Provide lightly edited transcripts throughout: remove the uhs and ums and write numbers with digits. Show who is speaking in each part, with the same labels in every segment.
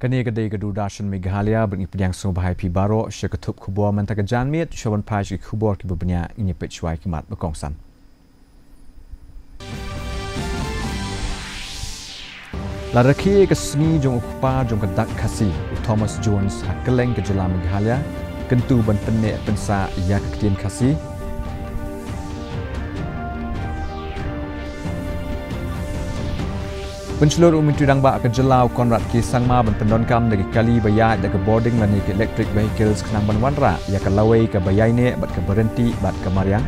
Speaker 1: Kani kedai kedudashan Meghalaya beringi penyang bahai pi baro syakatup kubur mentaka janmit syawan paj ki kubur ki berbenya ini pecwai kimat berkongsan. Laraki ke seni jong ukpa jong kedak Khasi Thomas Jones hakeleng ke jelam Meghalaya kentu ban penek pensa ia keketian Khasi Pencelur umum tudang ba ke jelau Konrad ki sangma ban pendonkam dari kali bayat da ke boarding lani ke electric vehicles kenang ban wanra ia ke lawai ke bayai ne bat ke berhenti bat ke mariang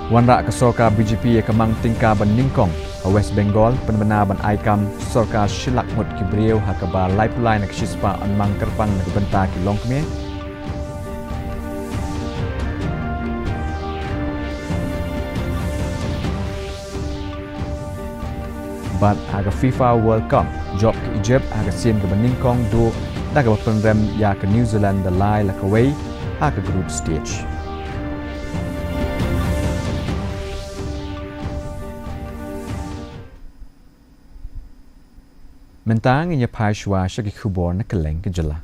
Speaker 1: Wanra ke sorka BJP ia ke mang tingka ban ningkong West Bengal penbena ban aikam sorka shilak mut ki beriau hakaba lifeline ke shispa an mang kerpang ke benta ki longkme But aga FIFA World Cup job ke Egypt aga siem ke beningkong do daga penrem ya ke New Zealand the lai la kawai aga group stage. Mentang inya pai shwa shaki kubor na keleng ke jela.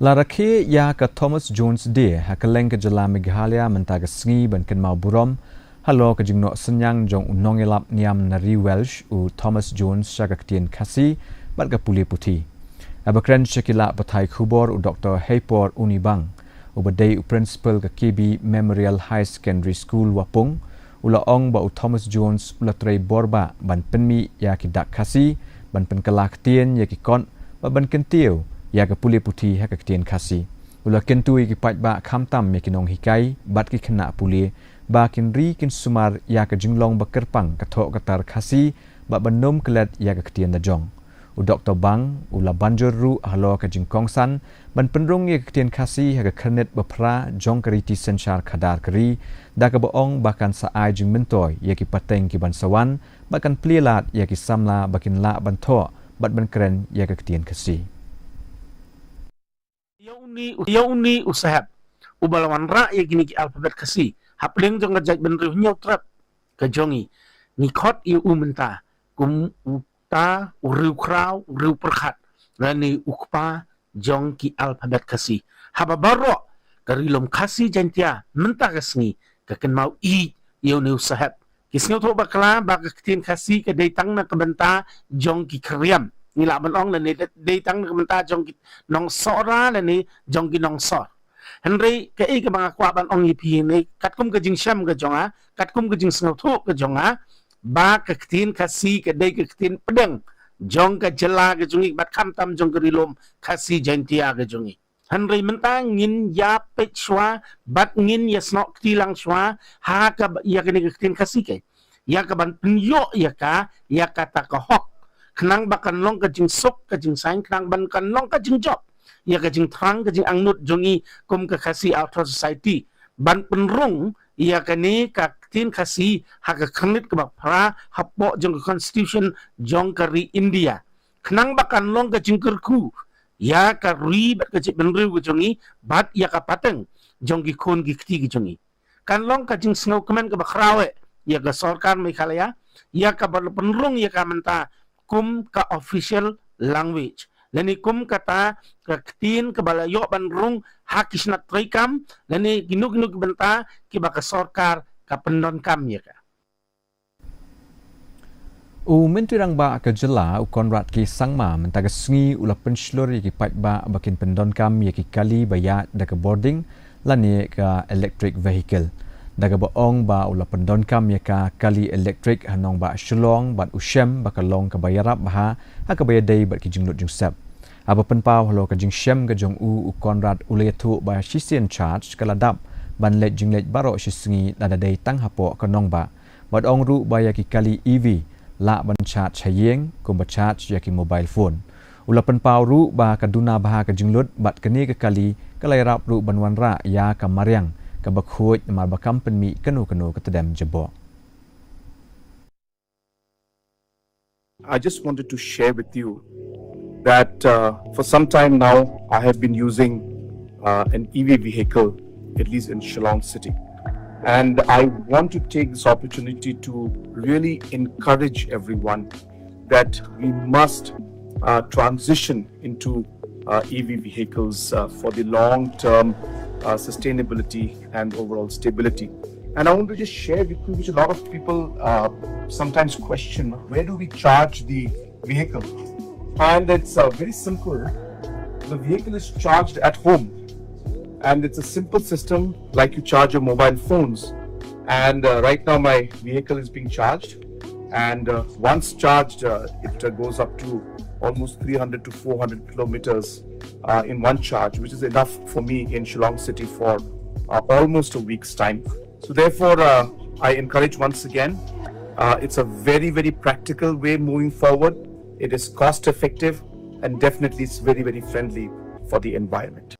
Speaker 1: Laraki ya ke Thomas Jones dia hakeleng ke jela Meghalaya mentaga sengi ban ken mau burom halo ke jingno senyang jong unong elap niam nari Welsh u Thomas Jones syaka ketien Khasi bat ke puli putih. Abakren syakila patai kubor u Dr. Haypor Unibang u badai u principal ke KB Memorial High Secondary School Wapung ula ong ba u Thomas Jones ula trai borba ban penmi ya ki dak Khasi ban penkelak tien ya ki kon ban kentiu ya ke puli putih ha ke ketien Khasi ula kentui ki pat ba khamtam me kinong hikai bat ki khna puli ba kin ri kin sumar ya ke jinglong ba kerpang ka thok katar Khasi ba banom kelet ya ke ketien da jong u Dr. Bang ula banjur ru halo ke jingkong san ban penrung ya ke ketien Khasi ha ke khanet ba pra jong kariti senchar khadar kari da ke baong bakan sa ai jing mentoy ya ki pateng ki ban sawan bakan plilat ya ki samla bakin la ban tho bat ban kren ya ke ketien Khasi
Speaker 2: Yauni usahab ubalawan ra ya gini ki alfabet Khasi hapleng jong ngajak benriu nyau trap ke jongi ni khot yu umenta kum uta uriu krau uriu perkhat lani ukpa jong ki alfabet Khasi haba baro karilom Khasi jantia menta kesni ke ken mau I yauni usahab kisnyo to bakla ba ke tin Khasi ke datang na ke benta jong ki kriam ni la ban ong ni dei tang kementa jong ki nong sora la ni jong ki nong sor henry ke ke bang akwa ban ong pi ni kat kum ke jing sham ke jonga kat kum ke jing snau thu ke jonga ba ke tin Khasi ke dei ke tin pedeng jong ke jela ke jongi bat kham tam jong ke rilom Khasi jantia ke jongi henry menta ngin ya pechwa bat ngin ya snok tilang shwa ha ka ya ke ni ke tin Khasi ke ya ka ban pinyo ya ka ta ka hok kenang bakan long ke jing sok ke jing sain kenang ban kan long ke jing job ya ke jing trang ke jing angnut jongi kum ke Khasi outer society ban penrung ya ke ni ka tin Khasi ha ke khnit ke bak pra hapo jong ke constitution jong ke ri India kenang bakan long ke jing kerku ya ka ri bat ke jing benriu ke jongi bat ya ka pateng jong ki khon ki khti ke jongi kan long ke jing snow kemen ke bakrawe ya ke sarkar Meghalaya ya ka penrung ya ka menta kum ka official language lani kum kata ka tin ke balayo banrung hakisna traikam lani ginu benta ki baka sarkar ka pendon kam ya ka
Speaker 1: u mentirang ba ke jela u Konrad ki sangma mentaga sengi ula penslur ki pat ba bakin pendon kam ya ki kali bayat da ke boarding lani ka electric vehicle daga baong ba ula pendon kam ya ka kali elektrik hanong ba shlong bat ushem ba kalong ka bayarap ba ha ka bayadai bat ki jinglut jungsep aba penpau halo ka jingshem ga jong u Konrad uletu ba shisian charge kala dap ban let jinglet baro shisingi dada dai tang hapo kanong ba bat ong ru ba ya ki kali EV la ban charge hayeng kum ba charge ya ki mobile phone ula penpau ru ba kaduna ba ka jinglut bat kani ka kali kalai rap ru banwan ra ya ka mariang kabakhuj mal bakam penmi kanu ketedam jebo.
Speaker 3: I just wanted to share with you that for some time now I have been using an EV vehicle, at least in Shillong City. And I want to take this opportunity to really encourage everyone that we must transition into EV vehicles for the long term sustainability and overall stability. And I want to just share with you, which a lot of people sometimes question, where do we charge the vehicle? And it's very simple. The vehicle is charged at home, and it's a simple system like you charge your mobile phones. And right now my vehicle is being charged, and once charged it goes up to almost 300 to 400 kilometers in one charge, which is enough for me in Shillong City for almost a week's time. So therefore I encourage once again, it's a very, very practical way moving forward. It is cost effective, and definitely it's very, very friendly for the environment.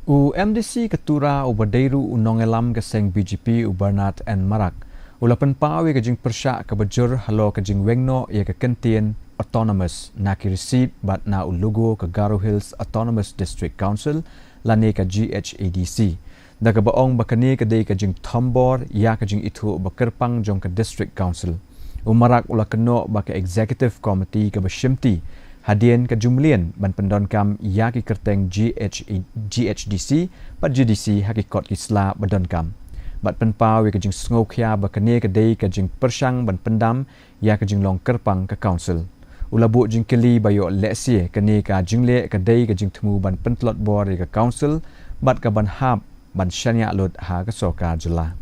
Speaker 1: U MDC Ketura u Badairu u Nongelam Keseng BGP u Bernard and Marak u lapan pawi kajing persyak ke bejur halo kajing wengno ia ke kentien autonomous na ki receipt bat na u logo ke Garo Hills Autonomous District Council lani ke GHADC da ke baong bakani ke dei kajing Tombor ia kajing itu bakerpang jong ke District Council u Marak u lakeno ba ke Executive Committee ke Bashimti hadian ke jumlian ban pendonkam ia ki kerteng GHDC bat GDC hakikot kisla pendonkam bat penpawi ke jing sngokhya bakane ke dei ke jing persang ban pendam ia ke jing long kerpang ke council ulabu jing keli bayo leksie kene ka jingle ke dei ke jing temu ban pentlot bor ke council bat ke ban hab ban shanya lot ha ke soka jela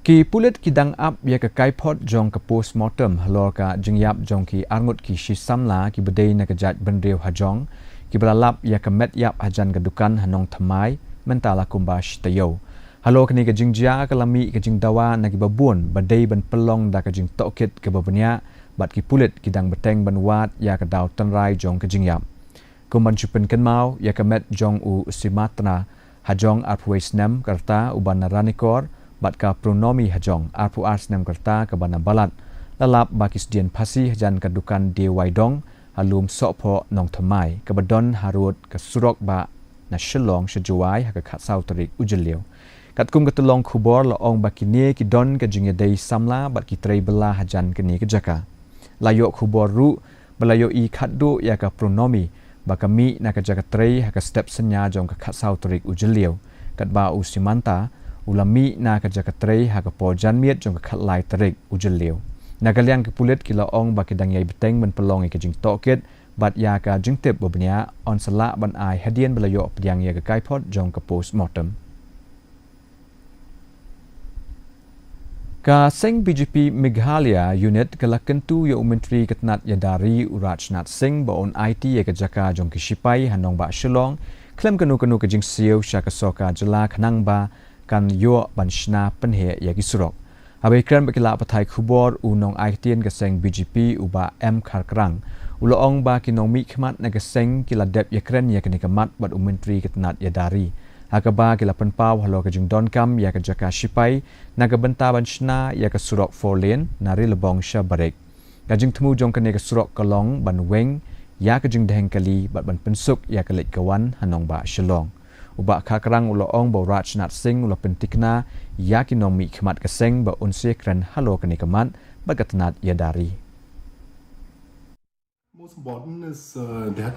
Speaker 1: ki pulit kidang ap ya ke kaipot jong ke postmortem halor ka jingyap jong ki arngut ki shisamla ki bedei na ke jat benriu hajong ki belalap ya ke met yap hajan ke dukan hanong thamai mentala kumba shtayo halor kini ke jingjia ke lami ke jingdawa na ki babun bedei ban pelong da ke jing tokit ke babanya bat ki pulit kidang beteng ban wat ya ke dau tanrai jong ke jingyap kumban chupen kenmau ya ke met jong u Sumatra hajong arpwes nem karta uban ranikor bat ka pronomi hajong arpu ars nem kerta ke bana balat lalap bakis dian Khasi hajan ke dukan de waidong halum sopho nong thamai ke badon harut ke surok ba na Shillong shajuai ha ke khatsau tarik ujeliu katkum ke tolong khubor laong bakini ki don ke jingya dei samla bat ki trei bela hajan ke ni ke jaka layok khubor ru belayo i khatdu ya ke pronomi bakami na ke jaka trei ha ke step senya jong ke khatsau tarik ujeliu kat ba usimanta ulami na ka jakatrei ha ka po janmiet jong ka khatlai tarik ujeliu nagaliang ke pulit kila ong ba kidang yai beteng men pelong ke jing tokit bat ya ka jingtep bobnya on sala ban ai hadian belayo pediang ya ka kaipot jong ka postmortem ka seng BGP Meghalaya unit kalakentu ya menteri ketnat yadari Urajnath Singh ba on IT ya ka jaka jong ki sipai hanong ba Shillong klem kanu ke jing siu sha ka soka jela khanang ba kan yo banshna penhe yagi surok abai kran bakila pathai khubor unong aitien ka seng BGP uba M kharkrang uloong ba kinong mi khmat na ka seng kila dep yakren ya kani kamat bat umentri ketnat yadari akaba kila penpaw halo ka jing donkam ya ka jaka sipai na ka benta banshna ya ka surok 4 lane nari lebong sha barek ka jing temu jong kani ka surok kalong ban weng ya ka jing deheng kali bat ban pensuk ya ka lek kawan hanong ba Shillong uba khakrang uloong ba Urajnath Singh ulo pentikna yakinong mi khmat ka seng ba unse kran halo kani kamat ba katnat yadari
Speaker 4: most important is they had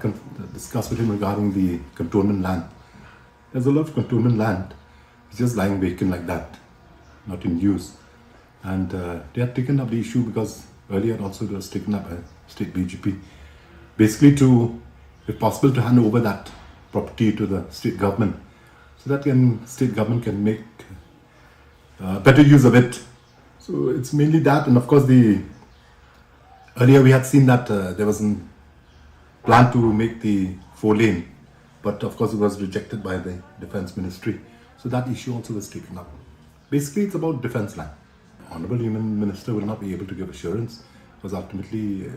Speaker 4: discussed with him regarding the cantonment land. There's a lot of cantonment land. It's just lying vacant like that, not in use. And they had taken up the issue because earlier also it was taken up by state BGP. Basically to, if possible, to hand over that property to the state government so that state government can make better use of it. So it's mainly that, and of course earlier we had seen that there was a plan to make the 4-lane, but of course it was rejected by the Defence Ministry. So that issue also was taken up. Basically it's about defence land. Honourable Union Minister will not be able to give assurance because ultimately,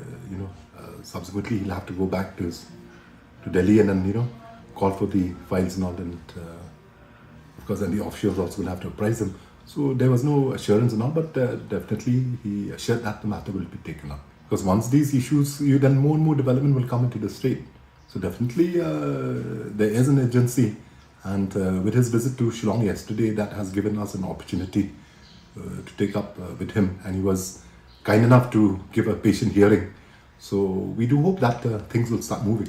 Speaker 4: subsequently he'll have to go back to Delhi and then, call for the files and all, and Of course, then the offshores also will have to appraise him. So there was no assurance and all, but definitely he assured that the matter will be taken up. Because once these issues, then more and more development will come into the state. So definitely there is an urgency, and with his visit to Shillong yesterday, that has given us an opportunity to take up with him, and he was kind enough to give a patient hearing. So we do hope that things will start moving.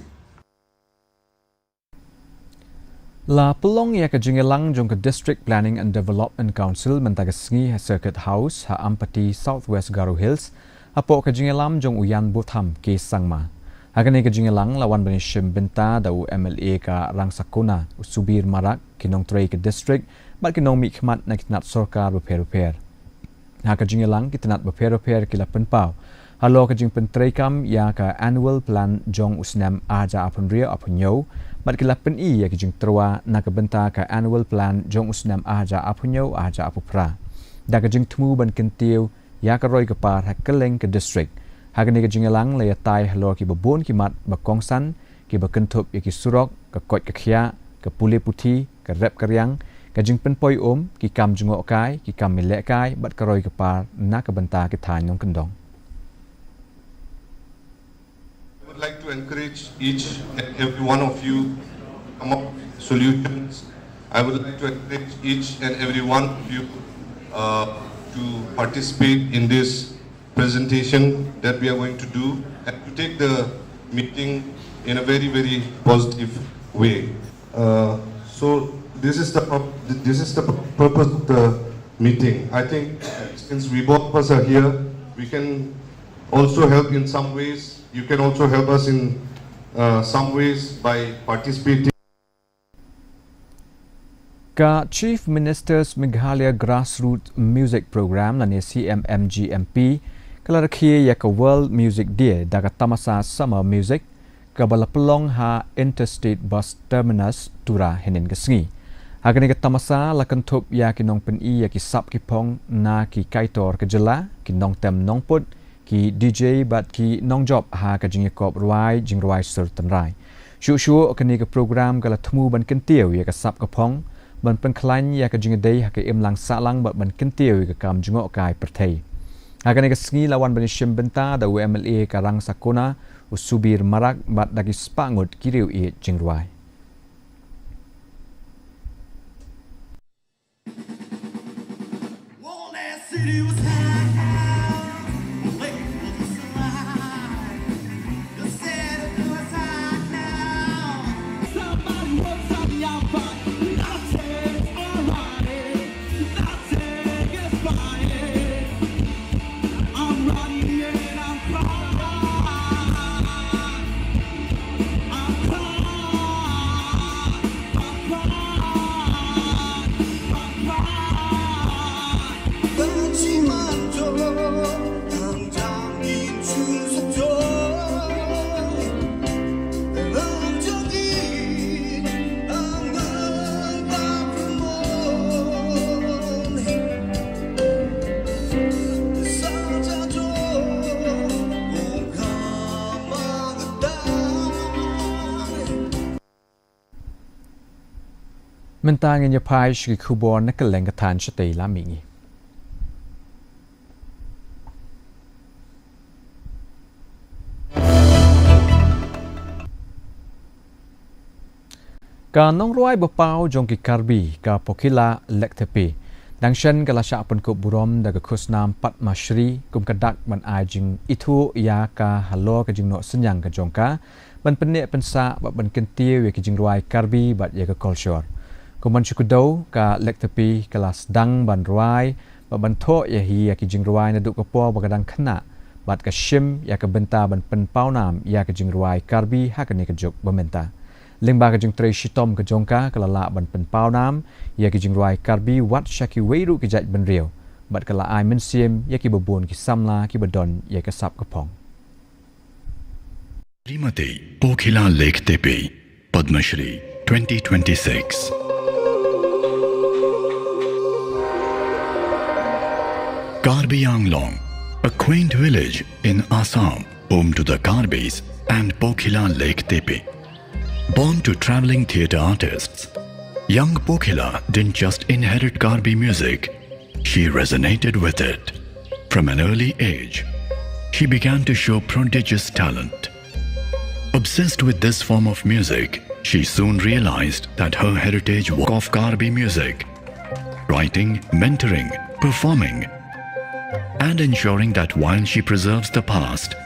Speaker 1: La pelong ia ke Jingelang jong ke District Planning and Development Council mentaga sengi Circuit House ha ampati Southwest Garo Hills apo ke Jingelam jong uyan Butham ke Sangma. Hagani ke Jingelang lawan bani Shim Binta dau MLA ka Rangsakuna Subir Marak kinong tray ke district mat kinong mi khmat na kitnat sorkar beper-beper. Ha ke Jingelang kitnat beper-beper kila penpau. Halo ke jing pentray kam ya ka annual plan jong usnam aja apun ria apun yo mat kila pen I ya ke jing terwa na ke benta ka annual plan jong usnam aja apun yo aja apupra. Da ke jing tmu ban kentiu ya ka roi ke par ha keleng ke district. Hagani ke Jingelang le tai halo ki babon ki mat bakongsan ki bakentup ya ki surok ke kot ke khia ke pule puthi ke rep karyang ke jing pen poi ki kam jungok kai ki kam milek kai bat ka roi ke par na ke benta ke thai nong kendong.
Speaker 5: I would like to encourage each and every one of you to come up with solutions. I would like to encourage each and every one of you to participate in this presentation that we are going to do and to take the meeting in a very, very positive way. So this is the purpose of the meeting. I think since we both of us are here, we can also help in some ways. You can also help us in some ways by participating.
Speaker 1: Ka Chief Minister's Meghalaya Grassroots Music Program lani CMMGMP kala rakhi ya ka World Music Day daga tamasa Summer Music ka balapelong ha Interstate Bus Terminus Tura henin kesngi. Hagani ka tamasa lakantup ya kinong pen I ya ki sap ki pong na ki kaitor ke jela kinong tem nong put ki DJ bat ki nong job ha ka jing kop ruai jing ruai sur tan rai. Shu kani ka program kala tmu ban kentiu ya ka sap ka pong ban pen klan ya ka jing day ha ka im lang sa lang ban kentiu ka kam jingok kai perthei. Hagani ka sngi lawan ban Shim Binta da MLA ka Rangsakuna Subir Marak bat dagi spangut kiriu I jing ruai. Mentang in pai shki kubor na keleng katan shatei la mingi. Ka nong ruai bapau jong ki karbi ka pokila lektepi. Dang shen kala sha pun ko burom daga kusnam Patma Shri kum kadak man ajing itu ya ka halo ka jing no senyang ka jongka ban penek pensa ban kentiu ya ki jing ruai karbi bat ya ka culture. Kuman syukudau ka lektepi kelas dang ban ruai ban tho ya hi ya ki jing ruai na duk kapo bagadang khna bat ka shim ya ka benta ban pen paunam ya ka jing ruai karbi ha ka ne ka jok bamenta lingba ka jing tre shitom ka jongka kala la ban pen paunam ya ki jing ruai karbi wat shaki weiru ki jat ban riau bat kala ai men sim ya ki babon ki samla ki badon ya ka sap ka pong
Speaker 6: Rimate Pokhila Lake Tepe Padma Shri 2026 Karbi Anglong, a quaint village in Assam, home to the Karbis and Pokhila Lake Tepe. Born to travelling theatre artists, Young Pokhila didn't just inherit Karbi music, she resonated with it. From an early age, she began to show prodigious talent. Obsessed with this form of music, she soon realized that her heritage was of Karbi music, writing, mentoring, performing, and ensuring that while she preserves the past,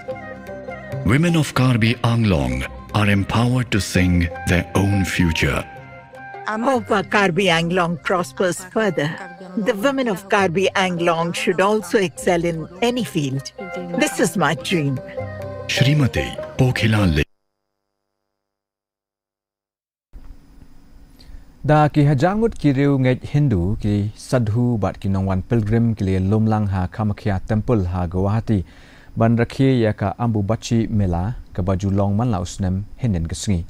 Speaker 6: women of Karbi Anglong are empowered to sing their own future.
Speaker 7: Hope Karbi Anglong prospers further. The women of Karbi Anglong should also excel in any field. This is my dream.
Speaker 6: Shrimati Pokhila Le.
Speaker 1: Da ki hajangut ki riu ngej Hindu ki sadhu bat ki nongwan pilgrim ki le lomlang ha Kamakhya Temple ha Guwahati ban rakhi ya ka ambu bachi mela ka baju long man la usnem hinen kesngi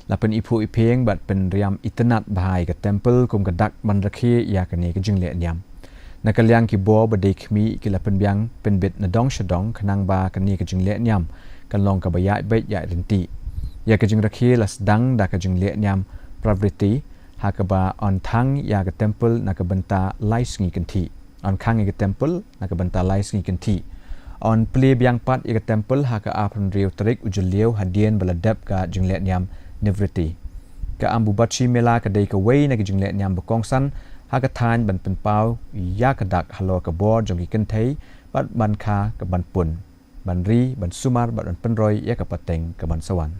Speaker 1: lapen ipu ipeng bat pen riam itenat bahai ka temple kum ka dak ban rakhi ya ka ne ka jingle nyam nakalyang ki bo bade khmi ki lapen byang pen bit na dong shadong khanang ba ka ne ka jingle nyam kan long ka baya be ya rinti ya ka jing rakhi las dang da ka jingle nyam pravriti hakaba on thang ya ka temple na ka banta lais ngi kanthi on khang ngi ka temple na ka banta lais ngi kanthi on ple byang pat ya ka temple ha ka apun riu tarik ujulio hadien baladap ka jingle nyam nivriti ka ambu bachi mela ka dei ka wei na ka jingle nyam bokong san ha ka than ban pen pau ya ka dak halo ka bor jong ki kanthei bat ban kha ka ban pun ban ri ban sumar ban pen roi ya ka pateng ka ban sawan.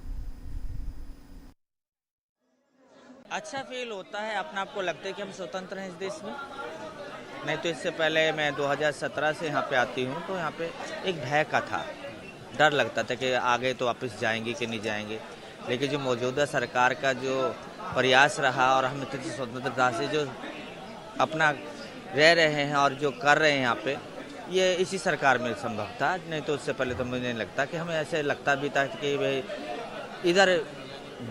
Speaker 8: अच्छा फील होता है, अपना आपको लगता है कि हम स्वतंत्र हैं इस देश में। नहीं तो इससे पहले मैं 2017 से यहाँ पे आती हूँ तो यहाँ पे एक भय का था, डर लगता था कि आगे तो वापस जाएंगे कि नहीं जाएंगे। लेकिन जो मौजूदा सरकार का जो प्रयास रहा और हम इतनी स्वतंत्रता से जो अपना रह रहे हैं और जो कर रहे हैं यहाँ पे, ये इसी सरकार में संभव था। नहीं तो उससे पहले तो मुझे नहीं लगता कि हमें ऐसे लगता भी था कि भाई इधर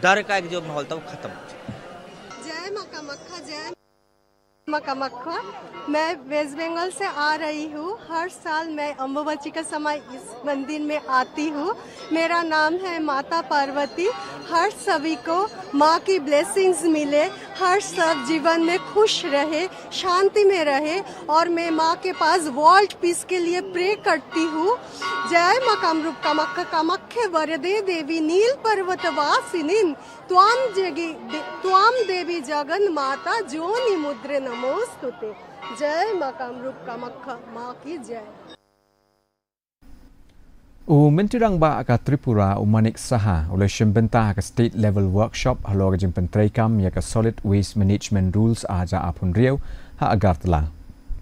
Speaker 8: डर का एक जो माहौल था वो खत्म।
Speaker 9: जय माँ कामाख्या, जय माँ कामाख्या। मैं वेस्ट बंगाल से आ रही हूँ। हर साल मैं अम्बुबाची का समय इस मंदिर में आती हूँ। मेरा नाम है माता पार्वती। हर सभी को माँ की ब्लेसिंग्स मिले, हर सब जीवन में खुश रहे, शांति में रहे और मैं माँ के पास वर्ल्ड पीस के लिए प्रे करती हूँ। जय माँ कामरूप कामाख्या, कामाख्या वरदे देवी नील पर्वत वासिनीन त्वाम देवी जगन माता जोनि मुद्रे नमोस्तुते। जय माँ कामरूप कामाख्या, माँ की जय।
Speaker 1: Mentirang ba ka Tripura umanik saha oleh syembentah ka state level workshop halo ka jing pentrekam ya ka solid waste management rules aja apun riau ha agar telah.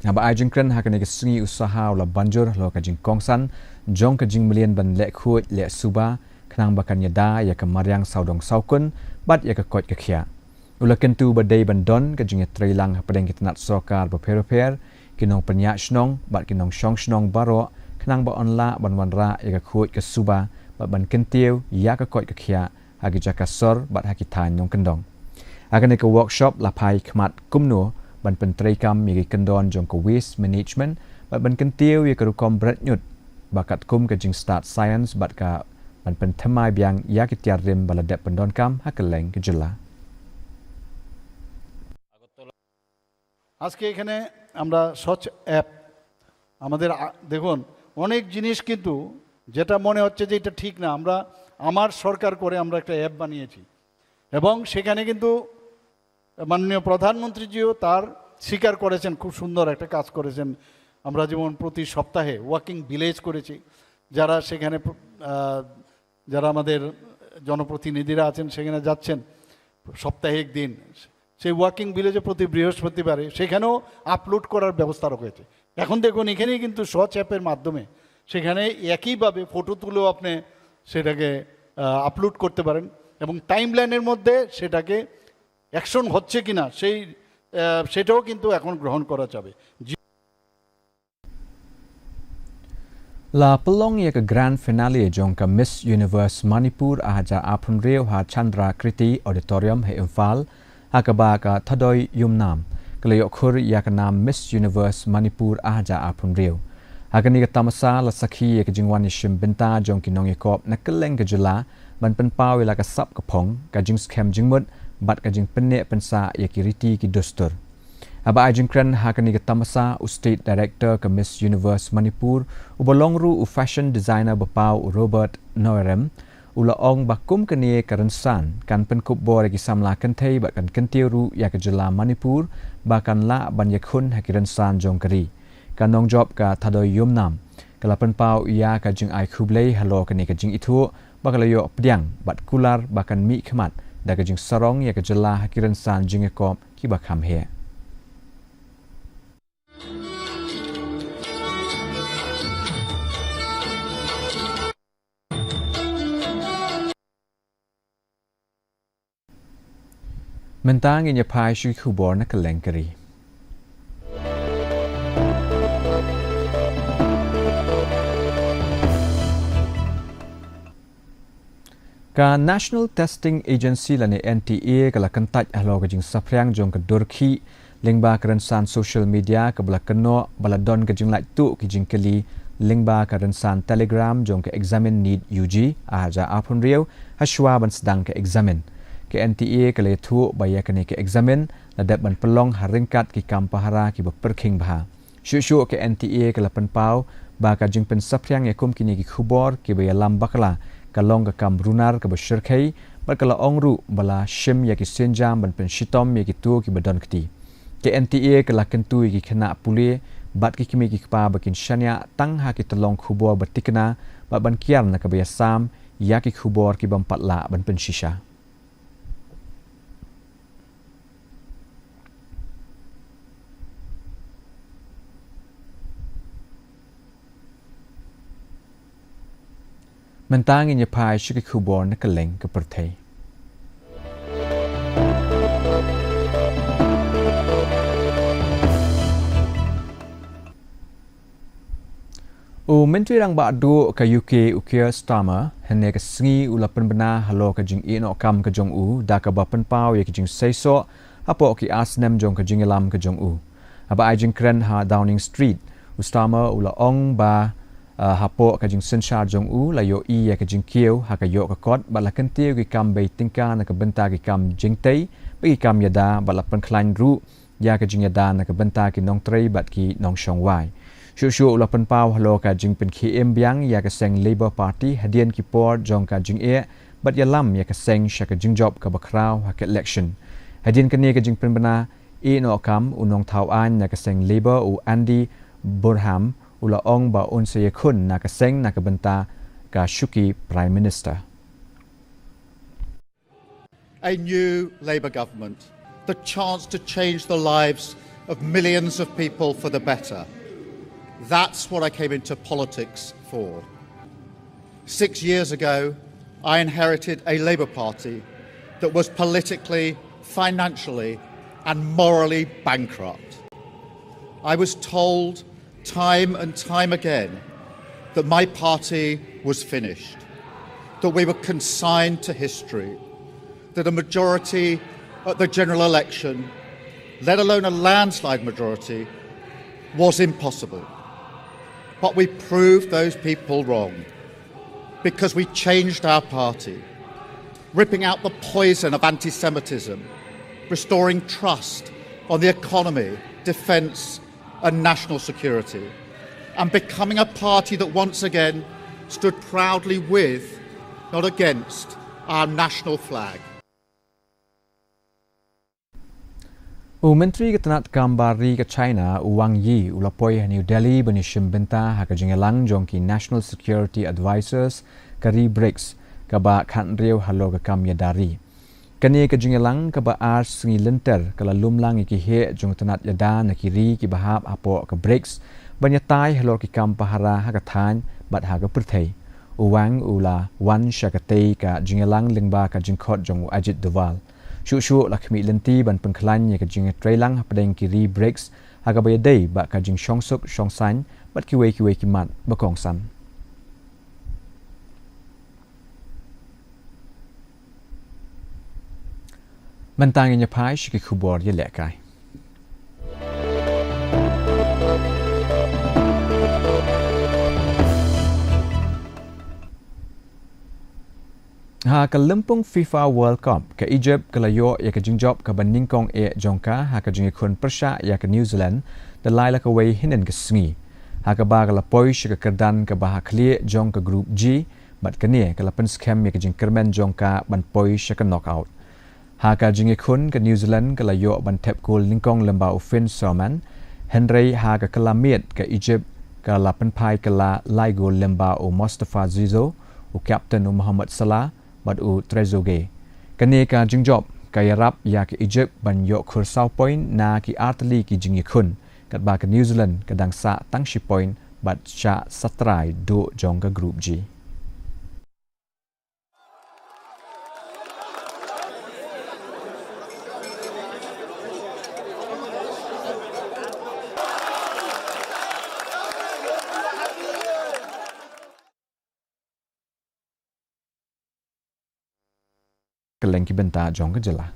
Speaker 1: Aba ajing kren ha ka ne singi usaha ola banjur halo ka jing kongsan jong ka jing million ban lek khut lek suba khnang bakan yada ya ka maryang saudong saukun bat ya ka kot ka khia. Ula kentu badai bandon ka jing trelang padeng kitnat sokar beper-per kinong penyak snong bat kinong shong snong baro nang ba onla ban wanra ya ka khut ka suba ba ban kentiu ya ka kot ka khia hagi jaka sor bat haki than nong kendong agane ka workshop la pai khmat kumno ban pentrekam mi kendon jong ka waste management ba ban kentiu ya ka rukom brat nyut bakat kum ka jing start science bat ka ban pentamai biang ya ki tiar rem baladep pendon kam hakeleng ke jela
Speaker 10: আজকে এখানে আমরা স্বচ্ছ অ্যাপ আমাদের দেখুন অনেক জিনিস কিন্তু যেটা মনে হচ্ছে যে এটা ঠিক না, আমরা আমার সরকার করে আমরা একটা অ্যাপ বানিয়েছি এবং সেখানে কিন্তু মাননীয় প্রধানমন্ত্রীজিও তার স্বীকার করেছেন, খুব সুন্দর একটা কাজ করেছেন। আমরা যেমন প্রতি সপ্তাহে ওয়াকিং ভিলেজ করেছি, যারা সেখানে যারা আমাদের জনপ্রতিনিধিরা আছেন সেখানে যাচ্ছেন সপ্তাহে একদিন, সেই ওয়াকিং ভিলেজে প্রতি বৃহস্পতিবারে সেখানেও আপলোড করার ব্যবস্থা রয়েছে। এখন দেখুন এখানেই কিন্তু স্বচ্ছ অ্যাপের মাধ্যমে সেখানে একইভাবে ফটো তুলেও আপনি সেটাকে আপলোড করতে পারেন এবং টাইম লাইনের মধ্যে সেটাকে অ্যাকশন হচ্ছে কিনা সেটাও কিন্তু এখন গ্রহণ করা যাবে।
Speaker 1: La pelong ya ke grand finale jong ka Miss Universe Manipur aja apun reu ha Chandra Kriti Auditorium he Imphal hakaba ka thadoi yumnam Kalayo khur ya ka nam Miss Universe Manipur aja apun reu. Agani ka tamasa la sakhi ya ka jingwan yishim binta jong ki nong yakop na keleng ka jela ban pen pau la ka sap ka pong ka jing skem jingmut bat ka jing penne pensa ya kiriti ki dostur aba ajing kran ha kani ka tamasa u state director ka Miss Universe Manipur u bolongru u fashion designer bapau Robert Noerem ula ong bakum kani karensan kan penkup bor ki samla kan thei ba kan kentiru ya ka jela Manipur ba kan la ban yakhun hakirensan jongkari kanong job ka thadoi yumnam kala penpau ya ka jing ai khublei halo kani ka jing ithu ba kala yo pdiang bat kular ba kan mi khmat da ka jing sarong ya ka jela hakirensan jing ekop ki ba kham he mentang inya pai shu khubor na kalengkari ka National Testing Agency lani NTA kala kantaj ahlo ka jing saphriang jong ka durki lingba karensan social media ka bala keno bala don ka jing lai tu ki jing kali lingba karensan Telegram jong ka examine need UG aja apun riau hashwa ban sedang ka examine ke NTA kale thu baya kane ke examine ladap ban pelong haringkat ki kampahara ki berperking bah shu ke NTA kala penpau ba ka jing pen saphriang yakum kini ki khubor ki baya lam bakla kalong ka kam brunar ka bersyirkai bar kala ongru bala shim ya ki senjam ban pen shitom ya ki tu ki badon kti ke NTA kala kentu ki khana pule bat ki kimi ki pa bakin shania tang ha ki tolong khubor bertikna ba ban kiar na ka baya sam ya ki khubor ki bam patla ban pen shisha mentang inya pai shiki khubor na kaleng ka perthei u mentri rang ba du ka UK Keir Starmer hene ka sngi ulapan bena halo ka jing ino kam ka jong u da ka ba penpau ya ka jing seiso apo ki asnem jong ka jing lam ka jong u aba ajing kren ha Downing Street u Starmer ula ong ba hapo ka jing senshar jong u la yo i ya ka jing kieu ha ka yo ka kot ba la kan tiu ki kam bei tingka na ka benta ki kam jing tei ba ki kam yada ba la pen klain ru ya ka jing yada na ka benta ki nong trei bat ki nong shong wai shu la pen pau halo ka jing pen KM biang ya ka seng Labour Party hadian ki por jong ka jing e bat ya lam ya ka seng sha ka jing job ka ba kraw ha ka election hadian ka ne ka jing pen bana e no kam unong thau an na ka seng Labour u Andy Burham ula ong ba un se yakun na ka seng na ka benta ka shuki prime minister
Speaker 11: a new Labour government, the chance to change the lives of millions of people for the better. That's what I came into politics for. 6 years ago, I inherited a Labour Party that was politically, financially and morally bankrupt. I was told time and time again that my party was finished, that we were consigned to history, that a majority at the general election, let alone a landslide majority, was impossible. But we proved those people wrong because we changed our party, ripping out the poison of anti-Semitism, restoring trust on the economy, defence and national security, and becoming a party that once again stood proudly with, not against, our national flag.
Speaker 1: Menteri Ketenat Kambari ke China Wang Yi ulapoi New Delhi benishim benta ha ka jingelang jongki National Security Advisors kari BRICS kaba khan riu halo ka kam yadari kani ka jingelang kaba ars ngi lenter kala lumlang ki he jong tenat yada na kiri ki bahap apo ka BRICS banyatai halo ki kam pahara ha ka than bat ha ka perthei Wang ula wan shakatei ka jingelang lingba ka jingkhot jong Ajit Doval Shu lakmi lenti ban pengklan ya ka jing trailang padeng kiri breaks haga bayadai ba ka jing shongsuk shongsan bat kiwe kimat bakongsan Mentangnya pai shiki khubor ye lekai Ha ka lempung FIFA World Cup ke Egypt ke layo ya ke jingjop ke bandingkong jongka ha ka jingi kun persya ya ke New Zealand the laila ke wei hinen ke sngi ha ka ba ke lapoi ke kerdan ke bah klie jong ke group G bat ke ne ke lapen scam ya ke jing kermen jongka ban poi ke knockout ha ka jingi kun ke New Zealand ke layo ban tep gol ningkong lemba ufin Soman Henry ha ke kelamiet ke Egypt ke lapen pai ke la lai gol lemba o Mustafa Zizo o captain o Muhammad Salah bad u Trezoge kane ka jingjop kaya rap ya ke Egypt ban yo khur sau point na ki artli ki jingi khun kat ba ke New Zealand kadang sa tang shi point bad sha satrai do jong ka group G keleng ki benta jong ke jela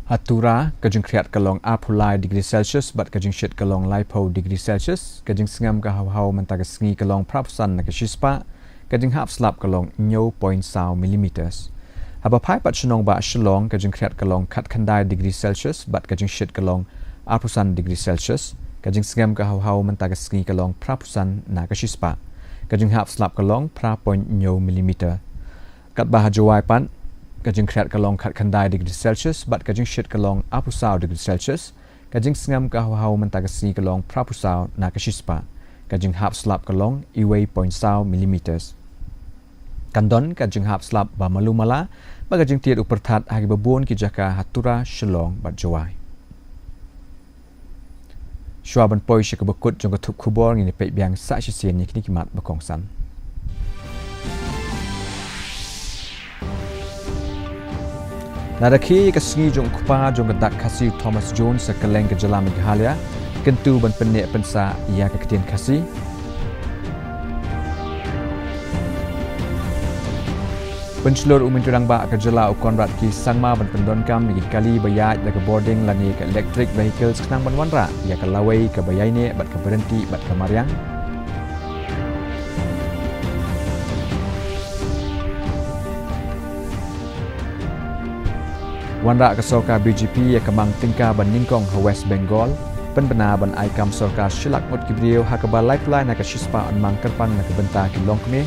Speaker 1: Hatura kajing kriat kalong apulai degree Celsius bat kajing shit kalong lipo degree Celsius kajing singam ka hau mentaga sngi kalong prapusan na kashispa kajing hap slap kalong 0.0 millimeters haba pai pat shnong ba shlong kajing kriat kalong kat khandai degree Celsius bat kajing shit kalong apusan degree Celsius kajing singam ka hau mentaga sngi kalong prapusan na kashispa kajing hap slap kalong 0.0 millimeter kat bah jawai pan kajing kriat kalong kat khandai degree Celsius bat kajing shit kalong apusau degree Celsius kajing singam ka hau mentaga sngi kalong prapusau na kashispa kajing hap slap kalong iwei 0.0 millimeters kandon kajing hap slap ba malumala ba kajing tiat upertat hagi babun ki jaka hatura shlong bat jawai Shuaban poi shi kabakut jong katuk kubor ngini pek biang sa shi sien ni kini kimat bakongsan Nadaki ke sengi jong kupa jong kedak Khasi Thomas Jones sekeleng ke Jela Meghalaya kentu ban penek pensa ia ke ketian Khasi Pencelur umin turang ba ke Jela ukon rat ki sangma ban pendon kam ni kali bayat da ke boarding lani ke electric vehicles kenang ban wanra ia ke lawai ke bayai ne bat ke berhenti bat ke mariang Wanra ke soka BGP ya kemang tingka ban ningkong ha West Bengal penbena ban aikam soka shilak mut kibrio ha ke ba lifeline ha ke shispa an mang kerpang na ke benta ki long kme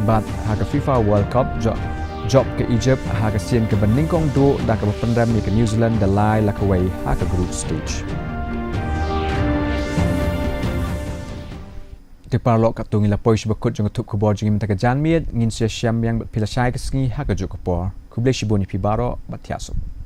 Speaker 1: bat ha ke FIFA World Cup job ke Egypt ha ke sien ke ban ningkong do da ke pendam ni ke New Zealand da lai la ke wei ha ke group stage Ti parlok kat tungi la poish bakut jong tup kubor jing menta ke janmiet ngin sia syam yang pila syai ke sngi ha ke jok kupor kuble shiboni pibaro bat tiasuk